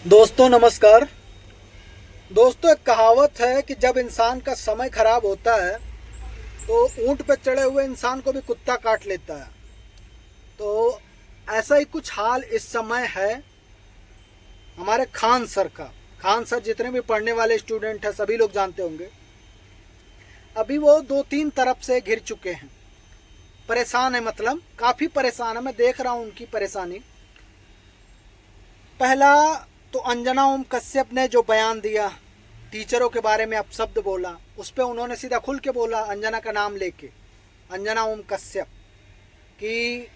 दोस्तों नमस्कार। दोस्तों एक कहावत है कि जब इंसान का समय खराब होता है तो ऊंट पर चढ़े हुए इंसान को भी कुत्ता काट लेता है। तो ऐसा ही कुछ हाल इस समय है हमारे खान सर का। खान सर जितने भी पढ़ने वाले स्टूडेंट हैं सभी लोग जानते होंगे। अभी वो दो तीन तरफ से घिर चुके हैं, परेशान है, मतलब काफ़ी परेशान है। मैं देख रहा हूँ उनकी परेशानी। पहला तो अंजना ओम कश्यप ने जो बयान दिया, टीचरों के बारे में अपशब्द बोला, उस पर उन्होंने सीधा खुल के बोला अंजना का नाम लेके, अंजना ओम कश्यप, कि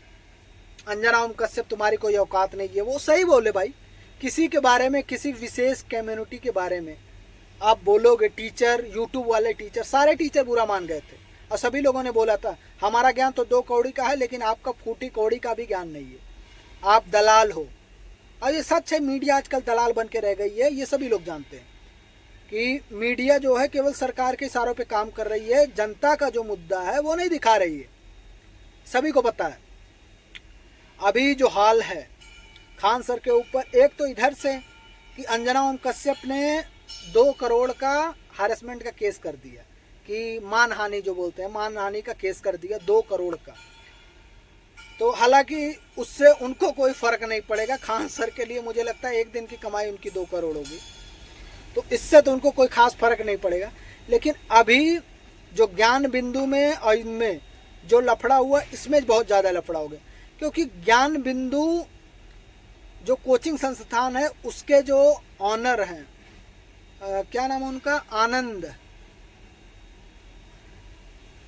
अंजना ओम कश्यप तुम्हारी कोई औकात नहीं है। वो सही बोले भाई। किसी के बारे में, किसी विशेष कम्युनिटी के बारे में आप बोलोगे, टीचर, यूट्यूब वाले टीचर, सारे टीचर बुरा मान गए थे और सभी लोगों ने बोला था हमारा ज्ञान तो 2 कौड़ी का है लेकिन आपका फूटी कौड़ी का भी ज्ञान नहीं है, आप दलाल हो। और ये सच है, मीडिया आजकल दलाल बन के रह गई है। ये सभी लोग जानते हैं कि मीडिया जो है केवल सरकार के इशारों पे काम कर रही है, जनता का जो मुद्दा है वो नहीं दिखा रही है, सभी को पता है। अभी जो हाल है खान सर के ऊपर, एक तो इधर से कि अंजना ओम कश्यप ने 2 करोड़ का हैरेसमेंट का केस कर दिया, कि मानहानि जो बोलते हैं, मानहानि का केस कर दिया 2 करोड़ का। तो हालांकि उससे उनको कोई फ़र्क नहीं पड़ेगा। खान सर के लिए मुझे लगता है एक दिन की कमाई उनकी 2 करोड़ होगी, तो इससे तो उनको कोई ख़ास फ़र्क नहीं पड़ेगा। लेकिन अभी जो ज्ञान बिंदु में और इनमें जो लफड़ा हुआ, इसमें बहुत ज़्यादा लफड़ा हो गया। क्योंकि ज्ञान बिंदु जो कोचिंग संस्थान है उसके जो ऑनर हैं, क्या नाम है उनका,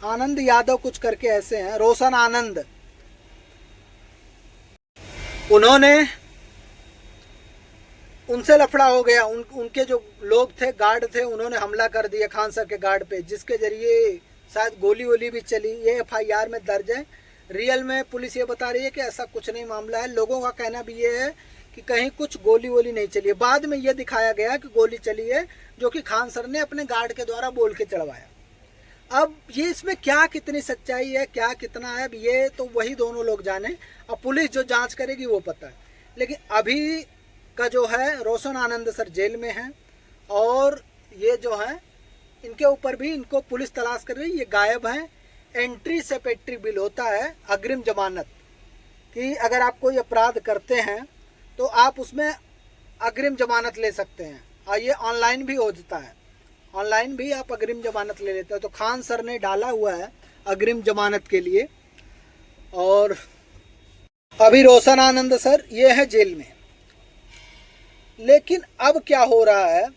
आनंद यादव कुछ करके ऐसे हैं, रोशन आनंद, उन्होंने, उनसे लफड़ा हो गया। उनके जो लोग थे, गार्ड थे, उन्होंने हमला कर दिया खान सर के गार्ड पे, जिसके जरिए शायद गोली वोली भी चली। ये एफआईआर में दर्ज है। रियल में पुलिस ये बता रही है कि ऐसा कुछ नहीं मामला है। लोगों का कहना भी ये है कि कहीं कुछ गोली वोली नहीं चली है। बाद में ये दिखाया गया कि गोली चली है, जो कि खान सर ने अपने गार्ड के द्वारा बोल के चढ़वाया। अब ये इसमें क्या कितनी सच्चाई है, क्या कितना है, अब ये तो वही दोनों लोग जाने। अब पुलिस जो जांच करेगी वो पता है। लेकिन अभी का जो है, रोशन आनंद सर जेल में हैं और ये जो है इनके ऊपर भी इनको पुलिस तलाश कर रही है, ये गायब हैं। एंट्री सेपेट्री बिल होता है, अग्रिम जमानत, कि अगर आप कोई अपराध करते हैं तो आप उसमें अग्रिम जमानत ले सकते हैं, और ये ऑनलाइन भी हो जाता है, ऑनलाइन भी आप अग्रिम जमानत ले लेते हैं। तो खान सर ने डाला हुआ है अग्रिम जमानत के लिए। और अभी रोशन आनंद सर ये है जेल में। लेकिन अब क्या हो रहा है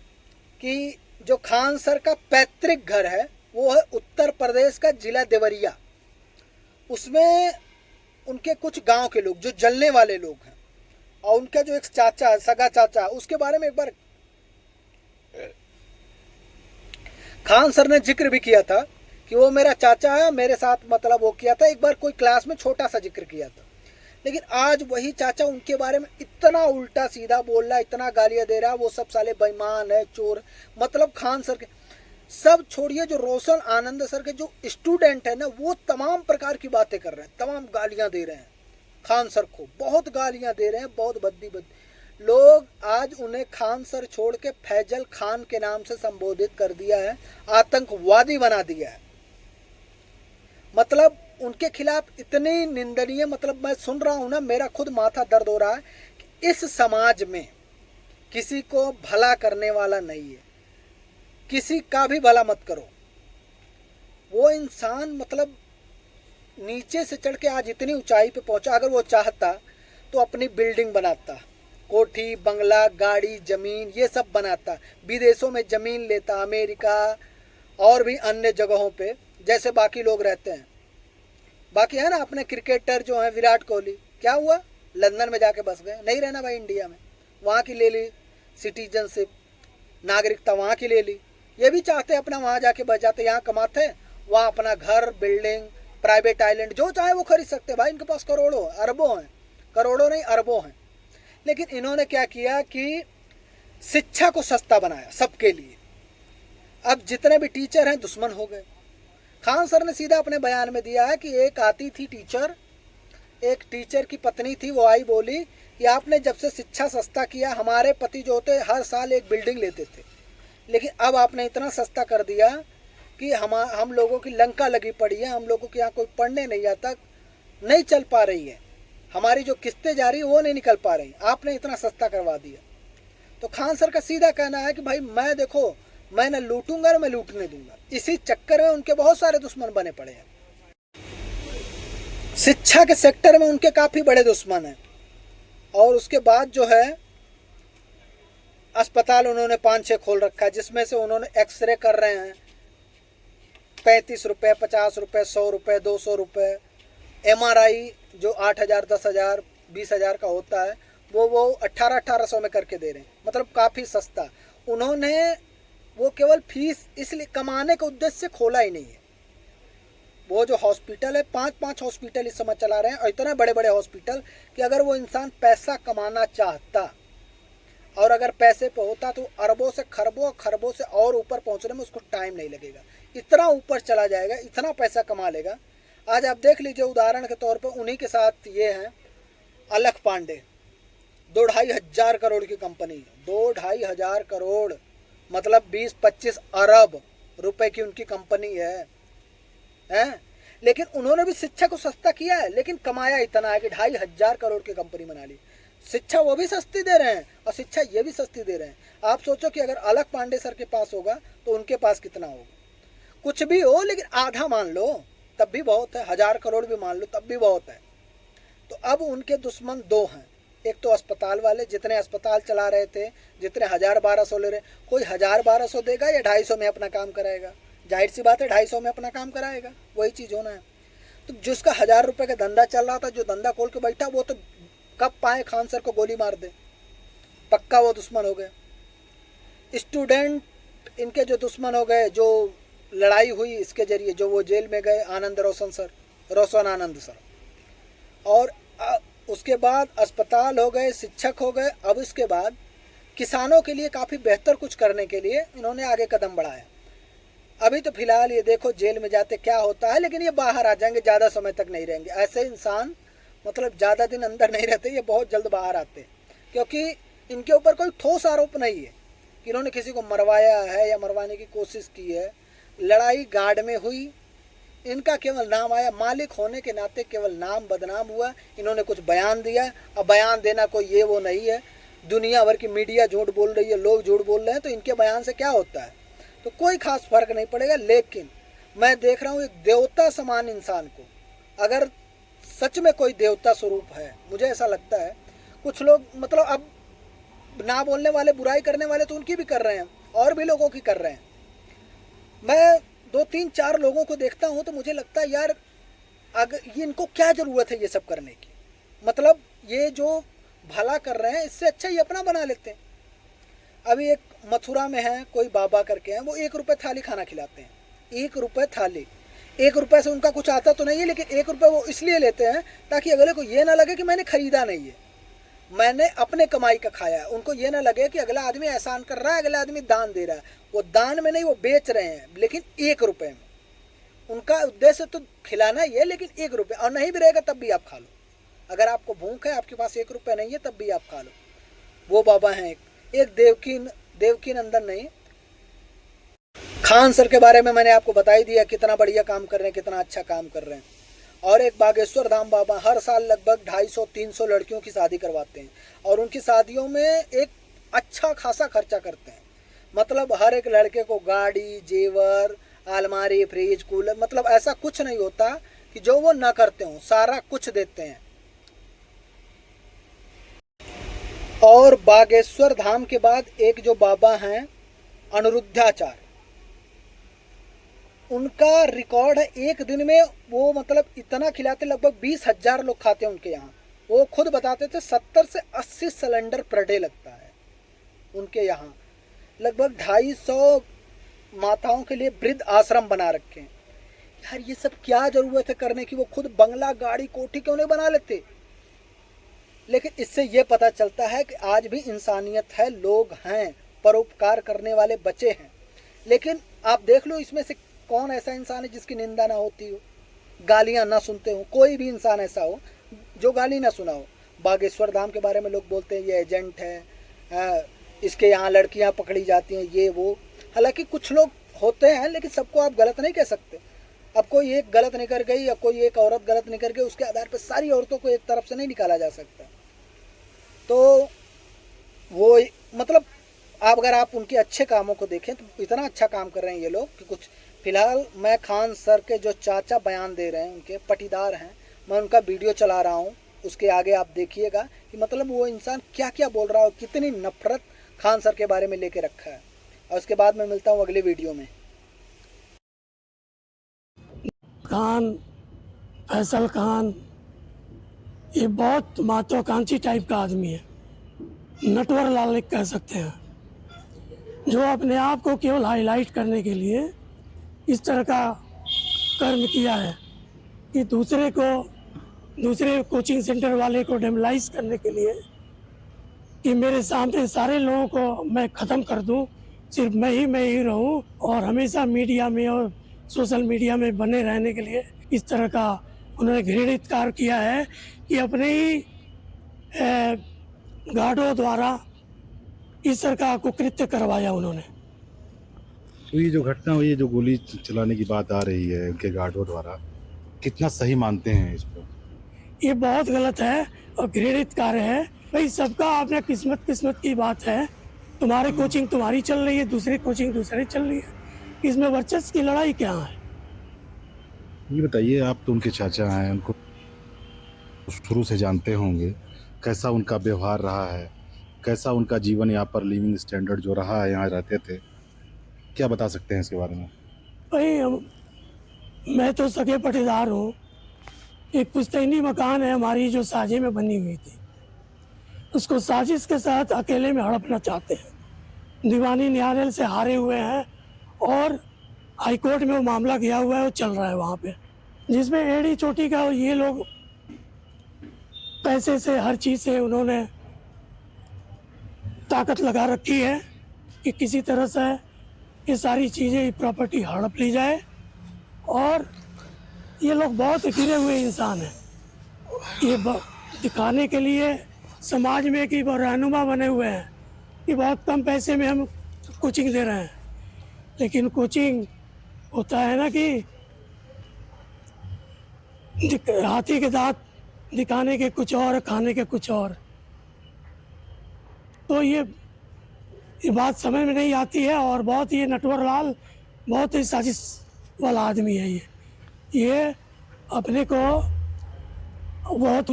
कि जो खान सर का पैतृक घर है वो है उत्तर प्रदेश का जिला देवरिया। उसमें उनके कुछ गांव के लोग जो जलने वाले लोग हैं, और उनका जो एक चाचा है, सगा चाचा, उसके बारे में एक बार खान सर ने जिक्र भी किया था कि वो मेरा चाचा है, मेरे साथ मतलब वो किया था। एक बार कोई क्लास में छोटा सा जिक्र किया था। लेकिन आज वही चाचा उनके बारे में इतना उल्टा सीधा बोल रहा है, इतना गालियां दे रहा है, वो सब साले बेईमान है, चोर। मतलब खान सर के सब छोड़िए, जो रोशन आनंद सर के जो स्टूडेंट है ना, वो तमाम प्रकार की बातें कर रहे हैं, तमाम गालियां दे रहे हैं खान सर को, बहुत गालियां दे रहे हैं, बहुत भद्दी लोग। आज उन्हें खान सर छोड़ के फैजल खान के नाम से संबोधित कर दिया है, आतंकवादी बना दिया है। मतलब उनके खिलाफ इतनी निंदनीय, मतलब मैं सुन रहा हूं ना, मेरा खुद माथा दर्द हो रहा है कि इस समाज में किसी को भला करने वाला नहीं है। किसी का भी भला मत करो। वो इंसान मतलब नीचे से चढ़ के आज इतनी ऊंचाई पे पहुंचा। अगर वो चाहता तो अपनी बिल्डिंग बनाता, कोठी, बंगला, गाड़ी, जमीन, ये सब बनाता, विदेशों में ज़मीन लेता, अमेरिका और भी अन्य जगहों पे, जैसे बाकी लोग रहते हैं। बाकी है ना अपने क्रिकेटर जो हैं, विराट कोहली, क्या हुआ, लंदन में जाके बस गए, नहीं रहना भाई इंडिया में, वहाँ की ले ली सिटीजनशिप, नागरिकता वहाँ की ले ली। ये भी चाहते अपना वहाँ जाके बस जाते, यहाँ कमाते हैं, वहाँ अपना घर, बिल्डिंग, प्राइवेट आइलैंड जो चाहे वो खरीद सकते हैं भाई। इनके पास करोड़ों, अरबों हैं, करोड़ों नहीं अरबों हैं। लेकिन इन्होंने क्या किया कि शिक्षा को सस्ता बनाया सबके लिए। अब जितने भी टीचर हैं दुश्मन हो गए। खान सर ने सीधा अपने बयान में दिया है कि एक आती थी टीचर, एक टीचर की पत्नी थी, वो आई बोली कि आपने जब से शिक्षा सस्ता किया, हमारे पति जो होते हर साल एक बिल्डिंग लेते थे, लेकिन अब आपने इतना सस्ता कर दिया कि हम लोगों की लंका लगी पड़ी है, हम लोगों के यहाँ कोई पढ़ने नहीं आता, नहीं चल पा रही है, हमारी जो किस्तें जा रही है वो नहीं निकल पा रही, आपने इतना सस्ता करवा दिया। तो खान सर का सीधा कहना है कि भाई मैं देखो, मैं न लूटूंगा न मैं लूटने दूंगा। इसी चक्कर में उनके बहुत सारे दुश्मन बने पड़े हैं। शिक्षा के सेक्टर में उनके काफ़ी बड़े दुश्मन हैं। और उसके बाद जो है अस्पताल उन्होंने 5-6 खोल रखा है, जिसमें से उन्होंने एक्सरे कर रहे हैं 35 रुपये, 50 रुपये, 100 रुपये, 200 रुपये। MRI जो 8,000, 10,000, 20,000 का होता है वो 1800 में करके दे रहे हैं, मतलब काफ़ी सस्ता। उन्होंने वो केवल फीस इसलिए कमाने के उद्देश्य से खोला ही नहीं है। वो जो हॉस्पिटल है, 5-5 हॉस्पिटल इस समय चला रहे हैं, और इतने बड़े बड़े हॉस्पिटल कि अगर वो इंसान पैसा कमाना चाहता और अगर पैसे पे होता तो अरबों से खरबों, खरबों से और ऊपर पहुंचने में उसको टाइम नहीं लगेगा, इतना ऊपर चला जाएगा, इतना पैसा कमा लेगा। आज आप देख लीजिए, उदाहरण के तौर पर उन्हीं के साथ ये हैं अलख पांडे, 2-2.5 हजार करोड़ की कंपनी, 2-2.5 हजार करोड़ मतलब 20-25 अरब रुपए की उनकी कंपनी है। लेकिन उन्होंने भी शिक्षा को सस्ता किया है, लेकिन कमाया इतना है कि 2.5 हजार करोड़ की कंपनी बना ली। शिक्षा वो भी सस्ती दे रहे हैं और शिक्षा ये भी सस्ती दे रहे हैं। आप सोचो कि अगर अलख पांडे सर के पास होगा तो उनके पास कितना होगा। कुछ भी हो, लेकिन आधा मान लो तब भी बहुत है, 1000 करोड़ भी मान लो तब भी बहुत है। तो अब उनके दुश्मन 2 हैं। एक तो अस्पताल वाले, जितने अस्पताल चला रहे थे, जितने 1000-1200 ले रहे, कोई 1000-1200 देगा या 250 में अपना काम कराएगा? जाहिर सी बात है 250 में अपना काम कराएगा, वही चीज़ होना है। तो जिसका 1000 रुपये का धंधा चल रहा था, जो धंधा खोल के बैठा, वो तो कब पाए खान सर को गोली मार दे, पक्का वो दुश्मन हो गए। स्टूडेंट इनके जो दुश्मन हो गए, जो लड़ाई हुई इसके जरिए, जो वो जेल में गए, आनंद रोशन आनंद सर, और उसके बाद अस्पताल हो गए, शिक्षक हो गए। अब इसके बाद किसानों के लिए काफ़ी बेहतर कुछ करने के लिए इन्होंने आगे कदम बढ़ाया। अभी तो फिलहाल ये देखो जेल में जाते क्या होता है, लेकिन ये बाहर आ जाएंगे, ज़्यादा समय तक नहीं रहेंगे। ऐसे इंसान मतलब ज़्यादा दिन अंदर नहीं रहते, ये बहुत जल्द बाहर आते हैं, क्योंकि इनके ऊपर कोई ठोस आरोप नहीं है कि इन्होंने किसी को मरवाया है या मरवाने की कोशिश की है। लड़ाई गार्ड में हुई, इनका केवल नाम आया, मालिक होने के नाते केवल नाम बदनाम हुआ। इन्होंने कुछ बयान दिया, अब बयान देना कोई ये वो नहीं है, दुनिया भर की मीडिया झूठ बोल रही है, लोग झूठ बोल रहे हैं, तो इनके बयान से क्या होता है? तो कोई खास फर्क नहीं पड़ेगा। लेकिन मैं देख रहा हूँ एक देवता समान इंसान को, अगर सच में कोई देवता स्वरूप है, मुझे ऐसा लगता है। कुछ लोग मतलब अब ना बोलने वाले, बुराई करने वाले तो उनकी भी कर रहे हैं और भी लोगों की कर रहे हैं। मैं 2-3-4 लोगों को देखता हूँ तो मुझे लगता है यार, अगर ये इनको क्या ज़रूरत है ये सब करने की, मतलब ये जो भला कर रहे हैं इससे अच्छा ये अपना बना लेते हैं। अभी एक मथुरा में है कोई बाबा करके हैं, वो 1 रुपये थाली खाना खिलाते हैं, 1 रुपये थाली। 1 रुपये से उनका कुछ आता तो नहीं है, लेकिन 1 रुपये वो इसलिए लेते हैं ताकि अगले को ये ना लगे कि मैंने खरीदा नहीं है, मैंने अपने कमाई का खाया है। उनको ये ना लगे कि अगला आदमी एहसान कर रहा है, अगला आदमी दान दे रहा है। वो दान में नहीं, वो बेच रहे हैं, लेकिन 1 रुपये में। उनका उद्देश्य तो खिलाना ही है, लेकिन 1 रुपये, और नहीं भी रहेगा तब भी आप खा लो। अगर आपको भूख है, आपके पास 1 रुपये नहीं है, तब भी आप खा लो। वो बाबा हैं एक देवकी नंदन नहीं, खान सर के बारे में मैंने आपको बता ही दिया, कितना बढ़िया काम कर रहे हैं, कितना अच्छा काम कर रहे हैं। और एक बागेश्वर धाम बाबा हर साल लगभग 250-300 लड़कियों की शादी करवाते हैं, और उनकी शादियों में एक अच्छा खासा खर्चा करते हैं। मतलब हर एक लड़के को गाड़ी, जेवर, अलमारी, फ्रिज, कूलर, मतलब ऐसा कुछ नहीं होता कि जो वो ना करते हों, सारा कुछ देते हैं। और बागेश्वर धाम के बाद एक जो बाबा हैं अनिरुद्धाचार्य, उनका रिकॉर्ड है एक दिन में वो मतलब इतना खिलाते, लगभग 20,000 लोग खाते हैं उनके यहाँ। वो खुद बताते थे 70 से 80 सिलेंडर पर डे लगता है उनके यहाँ। लगभग 250 माताओं के लिए वृद्ध आश्रम बना रखे हैं। यार ये सब क्या ज़रूरत है करने की? वो खुद बंगला, गाड़ी, कोठी क्यों नहीं बना लेते? लेकिन इससे ये पता चलता है कि आज भी इंसानियत है, लोग हैं, परोपकार करने वाले बचे हैं। लेकिन आप देख लो इसमें से कौन ऐसा इंसान है जिसकी निंदा ना होती हो, गालियां ना सुनते हो? कोई भी इंसान ऐसा हो जो गाली ना सुना हो। बागेश्वर धाम के बारे में लोग बोलते हैं ये एजेंट है, इसके यहाँ लड़कियाँ पकड़ी जाती हैं, ये वो। हालांकि कुछ लोग होते हैं, लेकिन सबको आप गलत नहीं कह सकते। अब कोई एक गलत नहीं कर गई या कोई एक औरत गलत नहीं कर गई, उसके आधार पर सारी औरतों को एक तरफ से नहीं निकाला जा सकता। तो वो मतलब अगर आप उनके अच्छे कामों को देखें तो इतना अच्छा काम कर रहे हैं ये लोग कि कुछ। फिलहाल मैं खान सर के जो चाचा बयान दे रहे हैं, उनके पटीदार हैं, मैं उनका वीडियो चला रहा हूँ, उसके आगे आप देखिएगा कि मतलब वो इंसान क्या क्या बोल रहा है, कितनी नफरत खान सर के बारे में लेके रखा है। और उसके बाद मैं मिलता हूँ अगले वीडियो में। खान, फैसल खान, ये बहुत महत्वाकांक्षी टाइप का आदमी है, नटवर लाल कह सकते हैं, जो अपने आप को केवल हाईलाइट करने के लिए इस तरह का कर्म किया है कि दूसरे कोचिंग सेंटर वाले को डेमोलाइज करने के लिए, कि मेरे सामने सारे लोगों को मैं ख़त्म कर दूं, सिर्फ मैं ही रहूं, और हमेशा मीडिया में और सोशल मीडिया में बने रहने के लिए इस तरह का उन्होंने घृणित कार्य किया है कि अपने ही गार्डों द्वारा इस तरह का कुकृत्य करवाया उन्होंने। तो ये जो घटना हुई है, जो गोली चलाने की बात आ रही है उनके गार्डों द्वारा, कितना सही मानते हैं इसको? ये बहुत गलत है और घृणित कार्य है। भाई सबका अपना किस्मत की बात है। तुम्हारे कोचिंग तुम्हारी चल रही है, दूसरी कोचिंग दूसरी चल रही है, इसमें वर्चस्व की लड़ाई क्या है? ये बताइए, आप तो उनके चाचा हैं, उनको शुरू से जानते होंगे, कैसा उनका व्यवहार रहा है, कैसा उनका जीवन यहाँ पर लिविंग स्टैंडर्ड जो रहा है, यहाँ रहते थे, क्या बता सकते हैं इसके बारे में? भाई मैं तो सगे पटीदार हूँ। एक पुश्तैनी मकान है हमारी जो साझे में बनी हुई थी, उसको साजिश के साथ अकेले में हड़पना चाहते हैं। दीवानी न्यायालय से हारे हुए हैं और हाईकोर्ट में वो मामला गया हुआ है, वो चल रहा है वहाँ पे, जिसमें एड़ी चोटी का ये लोग पैसे से हर चीज़ से उन्होंने ताकत लगा रखी है कि किसी तरह से ये सारी चीज़ें प्रॉपर्टी हड़प ली जाए। और ये लोग बहुत गिरे हुए इंसान हैं, ये दिखाने के लिए समाज में कि वो रहनुमा बने हुए हैं कि बहुत कम पैसे में हम कोचिंग दे रहे हैं। लेकिन कोचिंग होता है ना कि हाथी के दांत दिखाने के कुछ और, खाने के कुछ और। तो ये बात समझ में नहीं आती है। और बहुत ये नटवर लाल बहुत ही साजिश वाला आदमी है। ये अपने को बहुत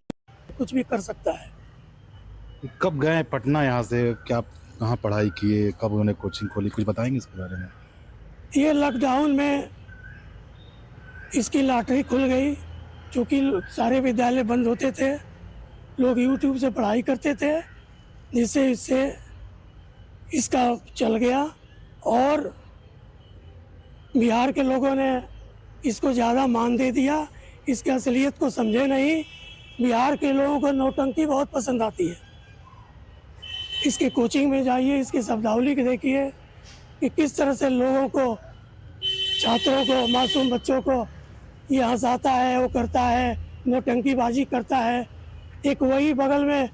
कुछ भी कर सकता है। कब गए पटना यहाँ से, क्या कहाँ पढ़ाई किए, कब उन्होंने कोचिंग खोली, कुछ बताएंगे इसके बारे में? ये लॉकडाउन में इसकी लॉटरी खुल गई, क्योंकि सारे विद्यालय बंद होते थे, लोग यूट्यूब से पढ़ाई करते थे, जिससे इससे इसका चल गया। और बिहार के लोगों ने इसको ज़्यादा मान दे दिया, इसकी असलियत को समझे नहीं। बिहार के लोगों को नौटंकी बहुत पसंद आती है। इसके कोचिंग में जाइए, इसकी शब्दावली को देखिए कि किस तरह से लोगों को, छात्रों को, मासूम बच्चों को ये हंसाता है, वो करता है, नौटंकीबाजी करता है। एक वही बगल में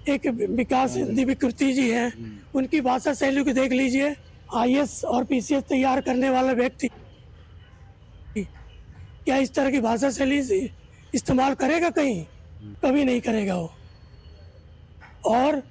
एक विकास दिव्यकृति जी हैं, उनकी भाषा शैली को देख लीजिए। आईएएस और पीसीएस तैयार करने वाला व्यक्ति क्या इस तरह की भाषा शैली इस्तेमाल करेगा? कहीं कभी नहीं करेगा वो। और